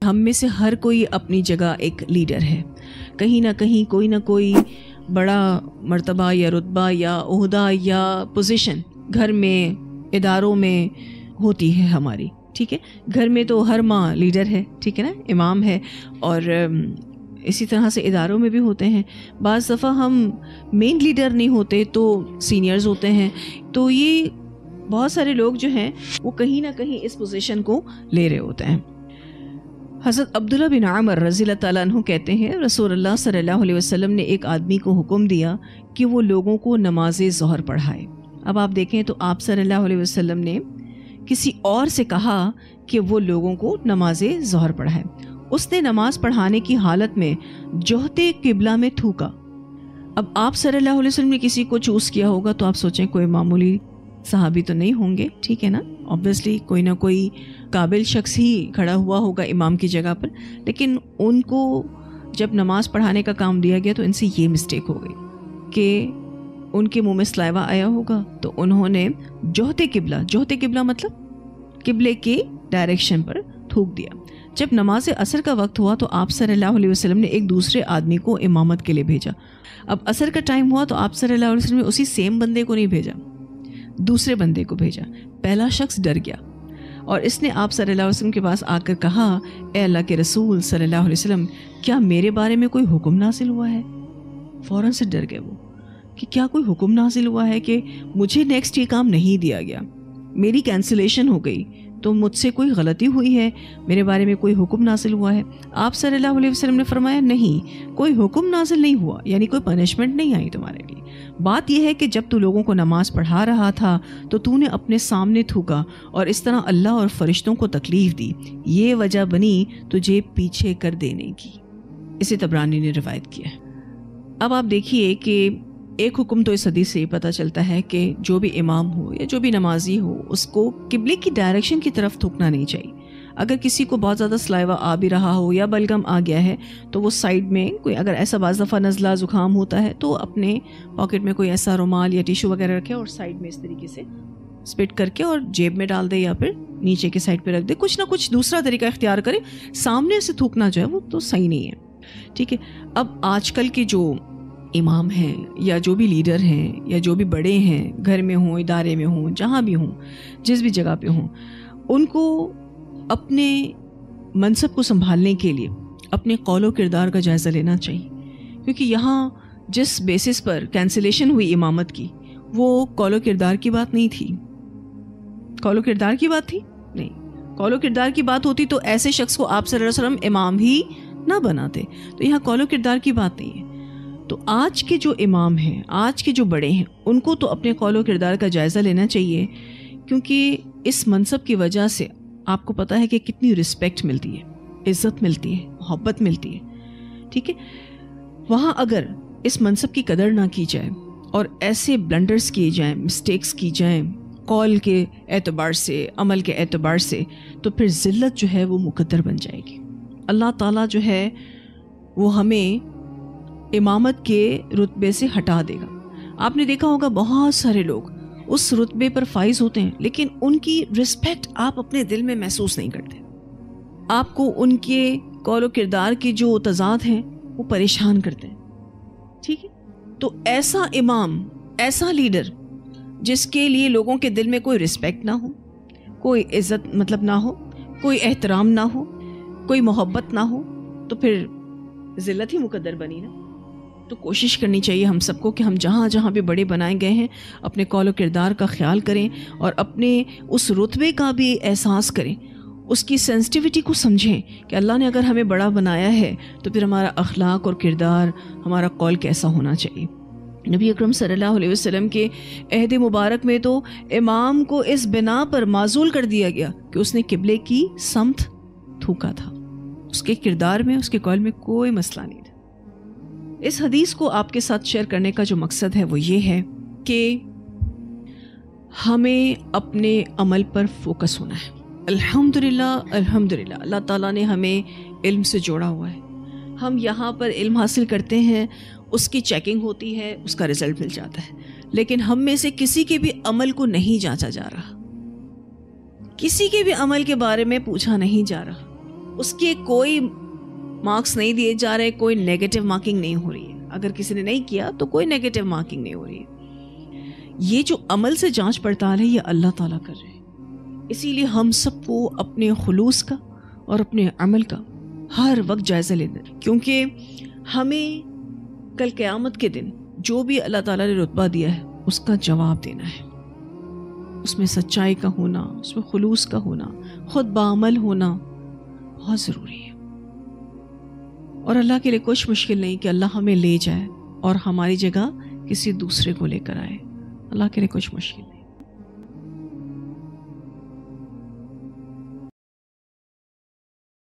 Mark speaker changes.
Speaker 1: ہم میں سے ہر کوئی اپنی جگہ ایک لیڈر ہے، کہیں نہ کہیں کوئی نہ کوئی بڑا مرتبہ یا رتبہ یا عہدہ یا پوزیشن گھر میں، اداروں میں ہوتی ہے ہماری، ٹھیک ہے. گھر میں تو ہر ماں لیڈر ہے، ٹھیک ہے نا، امام ہے، اور اسی طرح سے اداروں میں بھی ہوتے ہیں. بعض دفعہ ہم مین لیڈر نہیں ہوتے تو سینئرز ہوتے ہیں. تو یہ بہت سارے لوگ جو ہیں وہ کہیں نہ کہیں اس پوزیشن کو لے رہے ہوتے ہیں. حضرت عبداللہ بن عمر رضی اللہ تعالیٰ عنہ کہتے ہیں رسول اللہ صلی اللہ علیہ وسلم نے ایک آدمی کو حکم دیا کہ وہ لوگوں کو نماز ظہر پڑھائے. اب آپ دیکھیں تو آپ صلی اللہ علیہ وسلم نے کسی اور سے کہا کہ وہ لوگوں کو نماز ظہر پڑھائے. اس نے نماز پڑھانے کی حالت میں جہت قبلہ میں تھوکا. اب آپ صلی اللہ علیہ وسلم نے کسی کو چوز کیا ہوگا تو آپ سوچیں کوئی معمولی صحابی تو نہیں ہوں گے، ٹھیک ہے نا، obviously کوئی نہ کوئی قابل شخص ہی کھڑا ہوا ہوگا امام کی جگہ پر. لیکن ان کو جب نماز پڑھانے کا کام دیا گیا تو ان سے یہ مسٹیک ہو گئی کہ ان کے منہ میں سلائیوا آیا ہوگا تو انہوں نے جہت قبلہ مطلب قبلے کی ڈائریکشن پر تھوک دیا. جب نماز عصر کا وقت ہوا تو آپ صلی اللہ علیہ وسلم نے ایک دوسرے آدمی کو امامت کے لیے بھیجا. اب عصر کا ٹائم ہوا تو آپ صلی اللہ علیہ وسلم نے اسی سیم بندے کو نہیں بھیجا، دوسرے بندے کو بھیجا. پہلا شخص ڈر گیا اور اس نے آپ صلی اللہ علیہ وسلم کے پاس آ کر کہا اے اللہ کے رسول صلی اللہ علیہ وسلم، کیا میرے بارے میں کوئی حکم نازل ہوا ہے؟ فوراً سے ڈر گئے وہ کہ کیا کوئی حکم نازل ہوا ہے کہ مجھے نیکسٹ یہ کام نہیں دیا گیا، میری کینسلیشن ہو گئی، تو مجھ سے کوئی غلطی ہوئی ہے، میرے بارے میں کوئی حکم نازل ہوا ہے؟ آپ صلی اللہ علیہ وسلم نے فرمایا نہیں، کوئی حکم نازل نہیں ہوا، یعنی کوئی پنشمنٹ نہیں آئی تمہارے لیے. بات یہ ہے کہ جب تو لوگوں کو نماز پڑھا رہا تھا تو تو نے اپنے سامنے تھوکا اور اس طرح اللہ اور فرشتوں کو تکلیف دی، یہ وجہ بنی تجھے پیچھے کر دینے کی. اسے طبرانی نے روایت کیا ہے. اب آپ دیکھیے کہ ایک حکم تو اس حدیث سے یہ پتہ چلتا ہے کہ جو بھی امام ہو یا جو بھی نمازی ہو اس کو قبلے کی ڈائریکشن کی طرف تھوکنا نہیں چاہیے. اگر کسی کو بہت زیادہ سلائیوا آ بھی رہا ہو یا بلغم آ گیا ہے تو وہ سائڈ میں کوئی، اگر ایسا بعض دفعہ نزلہ زکام ہوتا ہے تو اپنے پاکٹ میں کوئی ایسا رومال یا ٹیشو وغیرہ رکھے اور سائڈ میں اس طریقے سے اسپٹ کر کے اور جیب میں ڈال دے یا پھر نیچے کے سائڈ پہ رکھ دے، کچھ نہ کچھ دوسرا طریقہ اختیار کرے. سامنے سے تھوکنا جو ہے وہ تو صحیح نہیں ہے، ٹھیک ہے. اب آج کل کے جو امام ہیں یا جو بھی لیڈر ہیں یا جو بھی بڑے ہیں، گھر میں ہوں، ادارے میں ہوں، جہاں بھی ہوں، جس بھی جگہ پہ ہوں، ان کو اپنے منصب کو سنبھالنے کے لیے اپنے قول و کردار کا جائزہ لینا چاہیے. کیونکہ یہاں جس بیسس پر کینسلیشن ہوئی امامت کی وہ قول و کردار کی بات نہیں تھی. قول و کردار کی بات تھی نہیں. قول و کردار کی بات ہوتی تو ایسے شخص کو آپ صلی اللہ علیہ وسلم امام ہی نہ بناتے. تو یہاں قول و کردار کی بات نہیں ہے. تو آج کے جو امام ہیں، آج کے جو بڑے ہیں، ان کو تو اپنے قول و کردار کا جائزہ لینا چاہیے، کیونکہ اس منصب کی وجہ سے آپ کو پتہ ہے کہ کتنی رسپیکٹ ملتی ہے، عزت ملتی ہے، محبت ملتی ہے، ٹھیک ہے. وہاں اگر اس منصب کی قدر نہ کی جائے اور ایسے بلنڈرز کیے جائیں، مسٹیکس کی جائیں قول کے اعتبار سے، عمل کے اعتبار سے، تو پھر ذلت جو ہے وہ مقدر بن جائے گی. اللہ تعالیٰ جو ہے وہ ہمیں امامت کے رتبے سے ہٹا دے گا. آپ نے دیکھا ہوگا بہت سارے لوگ اس رتبے پر فائز ہوتے ہیں لیکن ان کی رسپیکٹ آپ اپنے دل میں محسوس نہیں کرتے. آپ کو ان کے قول و کردار کے جو تضاد ہیں وہ پریشان کرتے ہیں، ٹھیک ہے. تو ایسا امام، ایسا لیڈر جس کے لیے لوگوں کے دل میں کوئی رسپیکٹ نہ ہو، کوئی عزت مطلب نہ ہو، کوئی احترام نہ ہو، کوئی محبت نہ ہو، تو پھر ذلت ہی مقدر بنی نا. تو کوشش کرنی چاہیے ہم سب کو کہ ہم جہاں جہاں بھی بڑے بنائے گئے ہیں اپنے قول و کردار کا خیال کریں اور اپنے اس رتبے کا بھی احساس کریں، اس کی سینسٹیوٹی کو سمجھیں کہ اللہ نے اگر ہمیں بڑا بنایا ہے تو پھر ہمارا اخلاق اور کردار، ہمارا قول کیسا ہونا چاہیے. نبی اکرم صلی اللہ علیہ وسلم کے عہد مبارک میں تو امام کو اس بنا پر معزول کر دیا گیا کہ اس نے قبلے کی سمت تھوکا تھا. اس کے کردار میں، اس کے قول میں کوئی مسئلہ نہیں تھا. اس حدیث کو آپ کے ساتھ شیئر کرنے کا جو مقصد ہے وہ یہ ہے کہ ہمیں اپنے عمل پر فوکس ہونا ہے. الحمدللہ الحمدللہ اللہ تعالیٰ نے ہمیں علم سے جوڑا ہوا ہے. ہم یہاں پر علم حاصل کرتے ہیں، اس کی چیکنگ ہوتی ہے، اس کا رزلٹ مل جاتا ہے، لیکن ہم میں سے کسی کے بھی عمل کو نہیں جانچا جا رہا، کسی کے بھی عمل کے بارے میں پوچھا نہیں جا رہا. اس کے کوئی مارکس نہیں دیے جا رہے, کوئی نیگیٹو مارکنگ نہیں ہو رہی ہے. اگر کسی نے نہیں کیا تو کوئی نیگیٹو مارکنگ نہیں ہو رہی ہے. یہ جو عمل سے جانچ پڑتال ہے یہ اللہ تعالیٰ کر رہے ہیں. اسی لیے ہم سب کو اپنے خلوص کا اور اپنے عمل کا ہر وقت جائزہ لینا ہے, کیونکہ ہمیں کل قیامت کے دن جو بھی اللہ تعالیٰ نے رتبہ دیا ہے اس کا جواب دینا ہے. اس میں سچائی کا ہونا, اس میں خلوص کا ہونا, خود بعمل ہونا بہت ضروری ہے. اور اللہ کے لیے کچھ مشکل نہیں کہ اللہ ہمیں لے جائے اور ہماری جگہ کسی دوسرے کو لے کر آئے. اللہ کے لیے کچھ مشکل نہیں.